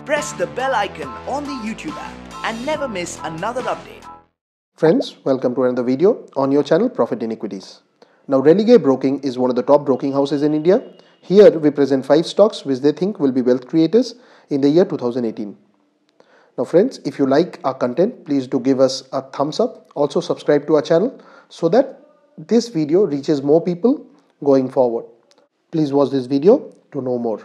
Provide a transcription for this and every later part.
Press the bell icon on the YouTube app and never miss another update. Friends, welcome to another video on your channel Profit in Equities. Now, Religare Broking is one of the top broking houses in India. Here we present 5 stocks which they think will be wealth creators in the year 2018. Now friends, if you like our content, please do give us a thumbs up. Also subscribe to our channel so that this video reaches more people going forward. Please watch this video to know more.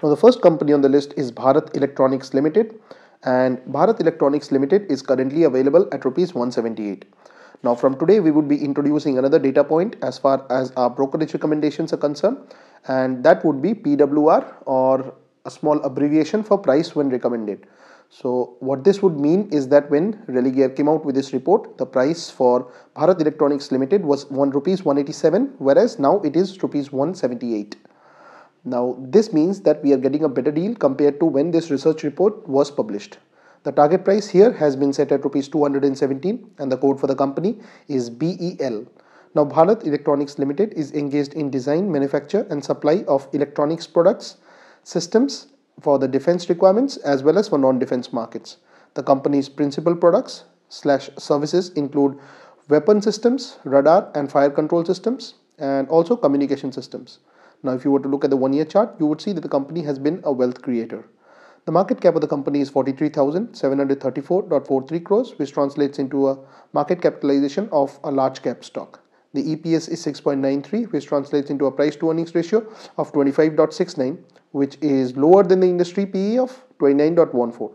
Now the first company on the list is Bharat Electronics Limited, and Bharat Electronics Limited is currently available at Rs 178. Now from today we would be introducing another data point as far as our brokerage recommendations are concerned, and that would be PWR, or a small abbreviation for price when recommended. So what this would mean is that when Religare came out with this report, the price for Bharat Electronics Limited was Rs 187, whereas now it is Rs 178. Now this means that we are getting a better deal compared to when this research report was published. The target price here has been set at Rs 217 and the code for the company is BEL. Now Bharat Electronics Limited is engaged in design, manufacture and supply of electronics products, systems for the defense requirements as well as for non-defense markets. The company's principal products / services include weapon systems, radar and fire control systems, and also communication systems. Now if you were to look at the 1-year chart, you would see that the company has been a wealth creator. The market cap of the company is 43,734.43 crores, which translates into a market capitalization of a large cap stock. The EPS is 6.93, which translates into a price to earnings ratio of 25.69, which is lower than the industry PE of 29.14.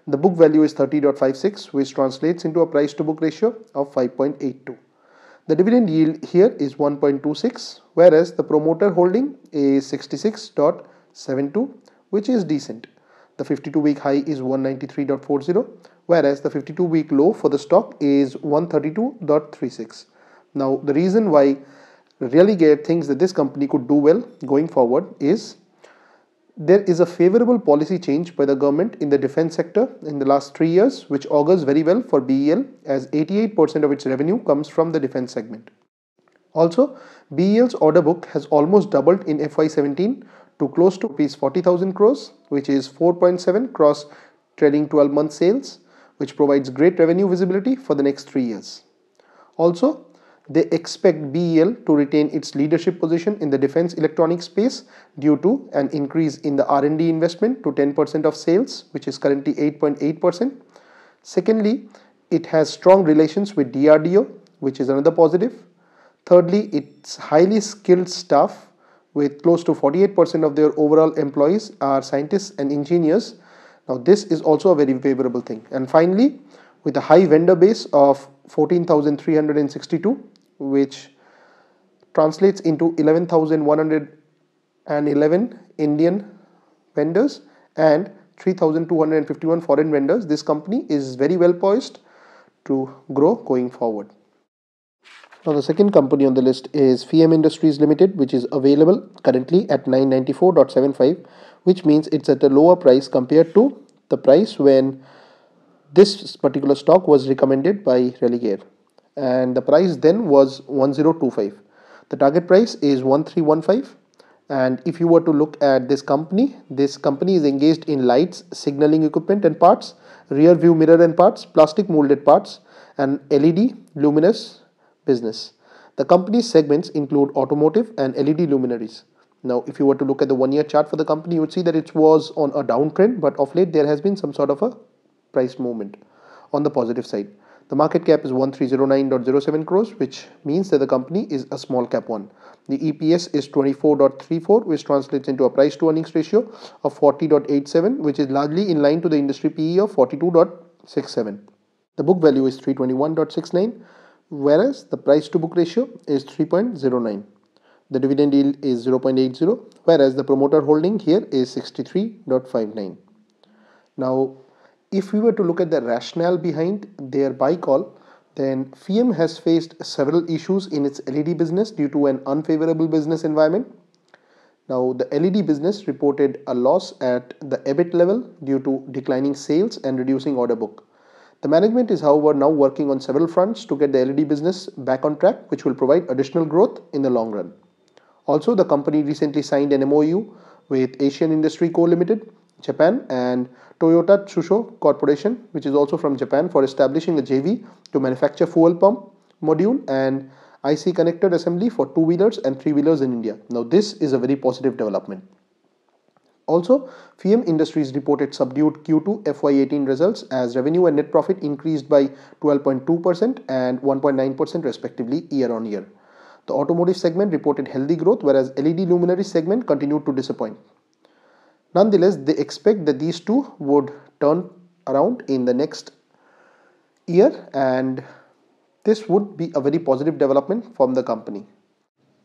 The book value is 30.56, which translates into a price to book ratio of 5.82. The dividend yield here is 1.26, whereas the promoter holding is 66.72, which is decent. The 52-week high is 193.40, whereas the 52-week low for the stock is 132.36. Now, the reason why Religare thinks that this company could do well going forward is there is a favorable policy change by the government in the defense sector in the last 3 years, which augurs very well for BEL, as 88% of its revenue comes from the defense segment. Also, BEL's order book has almost doubled in FY17 to close to Rs 40,000 crores, which is 4.7 cross trailing 12-month sales, which provides great revenue visibility for the next 3 years. Also, they expect BEL to retain its leadership position in the defense electronics space due to an increase in the R&D investment to 10% of sales, which is currently 8.8%. Secondly, it has strong relations with DRDO, which is another positive. Thirdly, its highly skilled staff, with close to 48% of their overall employees are scientists and engineers. Now this is also a very favorable thing. And finally, with a high vendor base of 14,362, which translates into 11,111 Indian vendors and 3,251 foreign vendors, this company is very well poised to grow going forward. Now the second company on the list is FEM Industries Limited, which is available currently at 994.75, which means it's at a lower price compared to the price when this particular stock was recommended by Religare, and the price then was 1025. The target price is 1315, and if you were to look at this company is engaged in lights, signaling equipment and parts, rear view mirror and parts, plastic molded parts and LED luminous business. The company's segments include automotive and LED luminaries. Now if you were to look at the 1-year chart for the company, you would see that it was on a downtrend, but of late there has been some sort of a price movement on the positive side. The market cap is 1309.07 crores, which means that the company is a small cap one. The EPS is 24.34, which translates into a price to earnings ratio of 40.87, which is largely in line to the industry PE of 42.67. The book value is 321.69, whereas the price to book ratio is 3.09. The dividend yield is 0.80, whereas the promoter holding here is 63.59. Now, if we were to look at the rationale behind their buy call, then FEM has faced several issues in its LED business due to an unfavorable business environment. Now, the LED business reported a loss at the EBIT level due to declining sales and reducing order book. The management is, however, now working on several fronts to get the LED business back on track, which will provide additional growth in the long run. Also, the company recently signed an MOU with Asian Industry Co. Limited, Japan, and Toyota Tsusho Corporation, which is also from Japan, for establishing a JV to manufacture fuel pump module and IC connector assembly for two-wheelers and three-wheelers in India. Now, this is a very positive development. Also, FEM Industries reported subdued Q2 FY18 results as revenue and net profit increased by 12.2% and 1.9% respectively year on year. The automotive segment reported healthy growth, whereas LED luminary segment continued to disappoint. Nonetheless, they expect that these two would turn around in the next year, and this would be a very positive development from the company.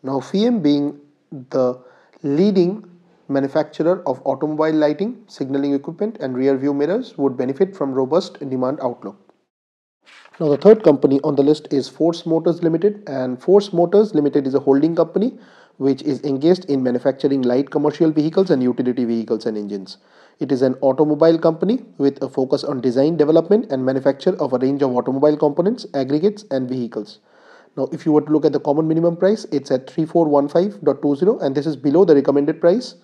Now, FEM being the leading manufacturer of automobile lighting, signaling equipment, and rear view mirrors, would benefit from robust demand outlook. Now, the third company on the list is Force Motors Limited, and Force Motors Limited is a holding company which is engaged in manufacturing light commercial vehicles and utility vehicles and engines. It is an automobile company with a focus on design, development, and manufacture of a range of automobile components, aggregates, and vehicles. Now, if you were to look at the common minimum price, it's at 3415.20, and this is below the recommended price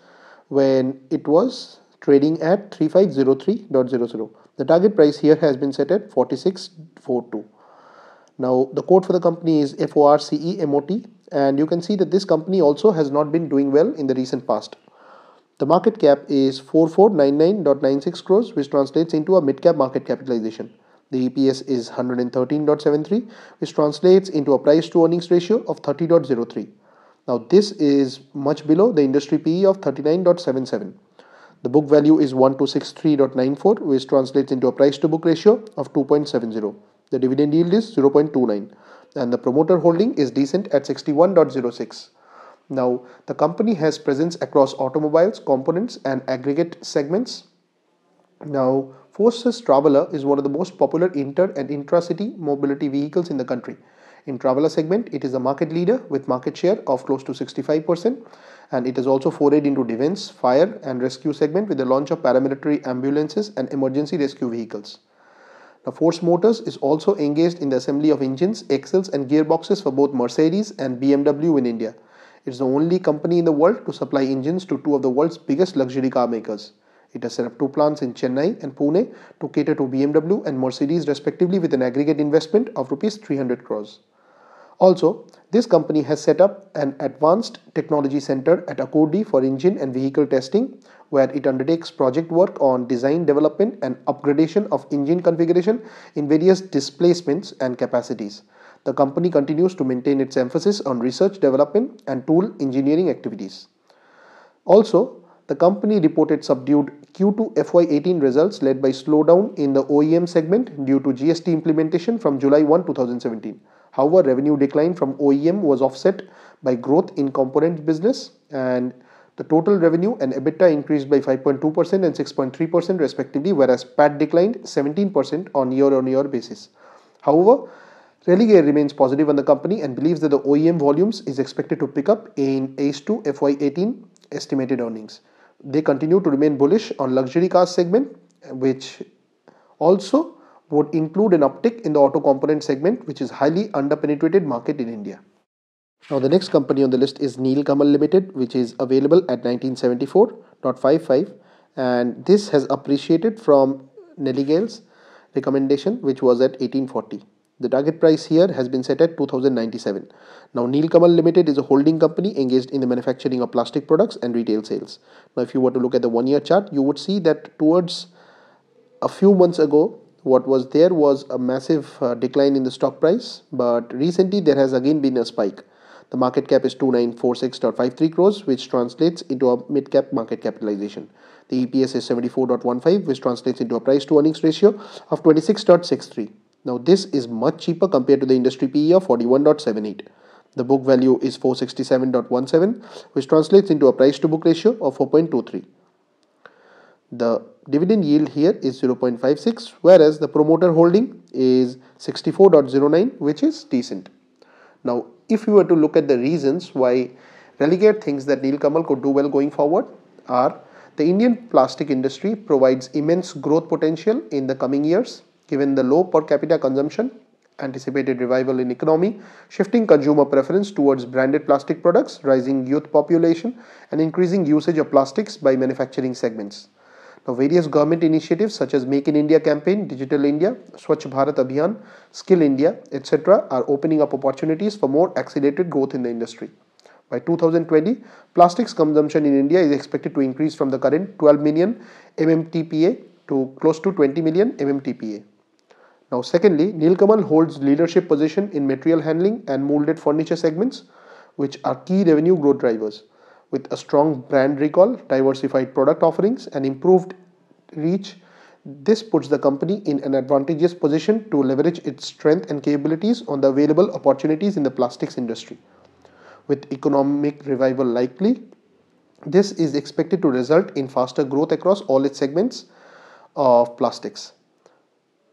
when it was trading at 3503.00. The target price here has been set at 4642. Now, the code for the company is FORCEMOT, and you can see that this company also has not been doing well in the recent past. The market cap is 4499.96 crores, which translates into a mid-cap market capitalization. The EPS is 113.73, which translates into a price to earnings ratio of 30.03. Now, this is much below the industry PE of 39.77. The book value is 1263.94, which translates into a price to book ratio of 2.70. The dividend yield is 0.29, and the promoter holding is decent at 61.06. Now, the company has presence across automobiles, components, and aggregate segments. Now, Force's Traveller is one of the most popular inter and intra-city mobility vehicles in the country. In Traveller segment, it is a market leader with market share of close to 65%, and it has also forayed into defense, fire, and rescue segment with the launch of paramilitary ambulances and emergency rescue vehicles. Now, Force Motors is also engaged in the assembly of engines, axles, and gearboxes for both Mercedes and BMW in India. It is the only company in the world to supply engines to two of the world's biggest luxury car makers. It has set up two plants in Chennai and Pune to cater to BMW and Mercedes respectively, with an aggregate investment of Rs 300 crores. Also, this company has set up an advanced technology center at Akurdi for engine and vehicle testing, where it undertakes project work on design, development, and upgradation of engine configuration in various displacements and capacities. The company continues to maintain its emphasis on research, development, and tool engineering activities. Also, the company reported subdued Q2 FY18 results led by slowdown in the OEM segment due to GST implementation from July 1, 2017. However, revenue decline from OEM was offset by growth in component business, and the total revenue and EBITDA increased by 5.2% and 6.3% respectively, whereas PAT declined 17% on year-on-year basis. However, Religare remains positive on the company and believes that the OEM volumes is expected to pick up in H2 FY18 estimated earnings. They continue to remain bullish on luxury cars segment, which also would include an uptick in the auto component segment, which is highly underpenetrated market in India. Now, the next company on the list is Neelkanth Limited, which is available at 1974.55, and this has appreciated from Religare's recommendation, which was at 1840. The target price here has been set at 2097. Now, Neelkanth Limited is a holding company engaged in the manufacturing of plastic products and retail sales. Now, if you were to look at the one-year chart, you would see that towards a few months ago, what was there was a massive decline in the stock price, but recently there has again been a spike. The market cap is 2946.53 crores, which translates into a mid-cap market capitalization. The EPS is 74.15, which translates into a price to earnings ratio of 26.63. Now, this is much cheaper compared to the industry PE of 41.78. The book value is 467.17, which translates into a price to book ratio of 4.23. The dividend yield here is 0.56, whereas the promoter holding is 64.09, which is decent. Now, if you were to look at the reasons why Religare thinks that Neelkanth could do well going forward are the Indian plastic industry provides immense growth potential in the coming years given the low per capita consumption, anticipated revival in economy, shifting consumer preference towards branded plastic products, rising youth population, and increasing usage of plastics by manufacturing segments. Now, various government initiatives such as Make in India campaign, Digital India, Swachh Bharat Abhiyan, Skill India, etc. are opening up opportunities for more accelerated growth in the industry. By 2020, plastics consumption in India is expected to increase from the current 12 million MMTPA to close to 20 million MMTPA. Now, secondly, Neelkanth holds leadership position in material handling and molded furniture segments, which are key revenue growth drivers. With a strong brand recall, diversified product offerings, and improved reach, this puts the company in an advantageous position to leverage its strength and capabilities on the available opportunities in the plastics industry. With economic revival likely, this is expected to result in faster growth across all its segments of plastics.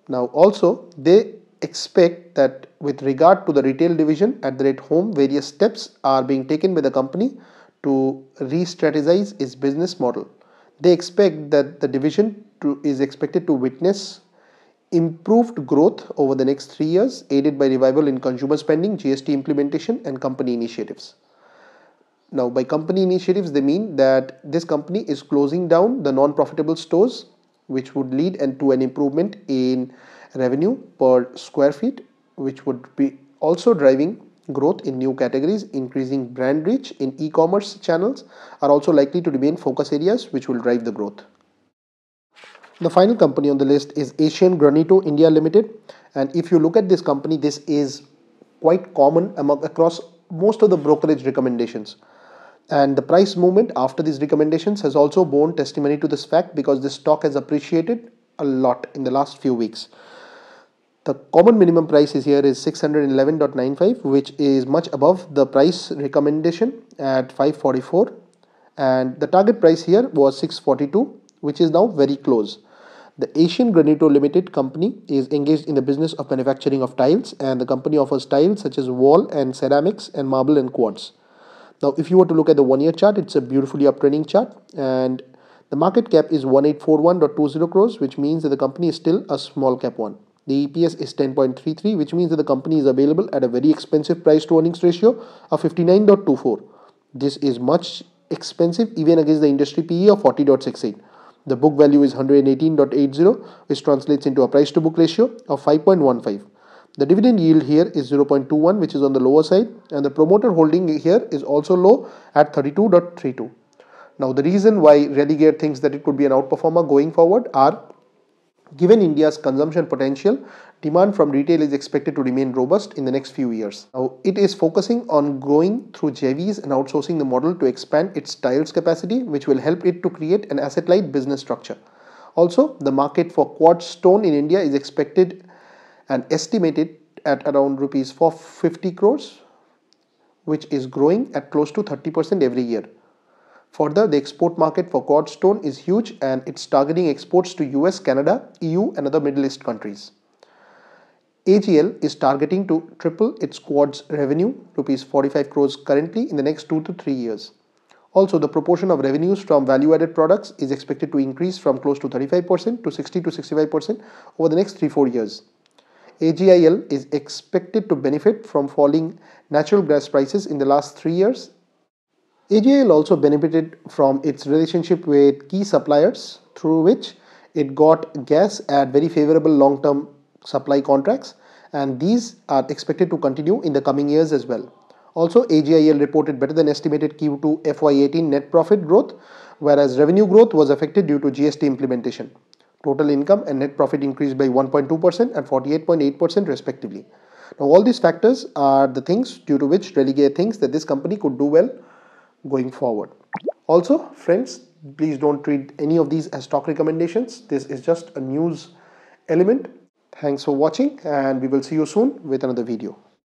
Now also, they expect that with regard to the retail division at the home, various steps are being taken by the company to re-strategize its business model. They expect that the division is expected to witness improved growth over the next 3 years, aided by revival in consumer spending, GST implementation, and company initiatives. Now, by company initiatives, they mean that this company is closing down the non-profitable stores, which would lead to an improvement in revenue per square feet, which would be also driving growth in new categories. Increasing brand reach in e-commerce channels are also likely to remain focus areas which will drive the growth. The final company on the list is Asian Granito India Limited, and if you look at this company, this is quite common across most of the brokerage recommendations. And the price movement after these recommendations has also borne testimony to this fact because this stock has appreciated a lot in the last few weeks. The common minimum price here is 611.95, which is much above the price recommendation at 544, and the target price here was 642, which is now very close. The Asian Granito Limited company is engaged in the business of manufacturing of tiles, and the company offers tiles such as wall and ceramics and marble and quartz. Now, if you were to look at the 1 year chart, it's a beautifully uptrending chart, and the market cap is 1841.20 crores, which means that the company is still a small cap one. The EPS is 10.33, which means that the company is available at a very expensive price to earnings ratio of 59.24. This is much expensive even against the industry PE of 40.68. The book value is 118.80, which translates into a price to book ratio of 5.15. The dividend yield here is 0.21, which is on the lower side, and the promoter holding here is also low at 32.32. Now, the reason why Religare thinks that it could be an outperformer going forward are, given India's consumption potential, demand from retail is expected to remain robust in the next few years. Now, it is focusing on growing through JVs and outsourcing the model to expand its tiles capacity, which will help it to create an asset-light business structure. Also, the market for quartz stone in India is expected and estimated at around rupees 450 crores, which is growing at close to 30% every year. Further, the export market for quartz stone is huge, and it's targeting exports to US, Canada, EU, and other Middle East countries. AGL is targeting to triple its quartz revenue, rupees 45 crores currently, in the next 2 to 3 years. Also, the proportion of revenues from value-added products is expected to increase from close to 35% to 60 to 65% over the next 3-4 years. AGIL is expected to benefit from falling natural gas prices in the last 3 years. AGIL also benefited from its relationship with key suppliers, through which it got gas at very favorable long-term supply contracts, and these are expected to continue in the coming years as well. Also, AGIL reported better than estimated Q2 FY18 net profit growth, whereas revenue growth was affected due to GST implementation. Total income and net profit increased by 1.2% and 48.8% respectively. Now, all these factors are the things due to which Religare thinks that this company could do well going forward. Also, friends, please don't treat any of these as stock recommendations. This is just a news element. Thanks for watching, and we will see you soon with another video.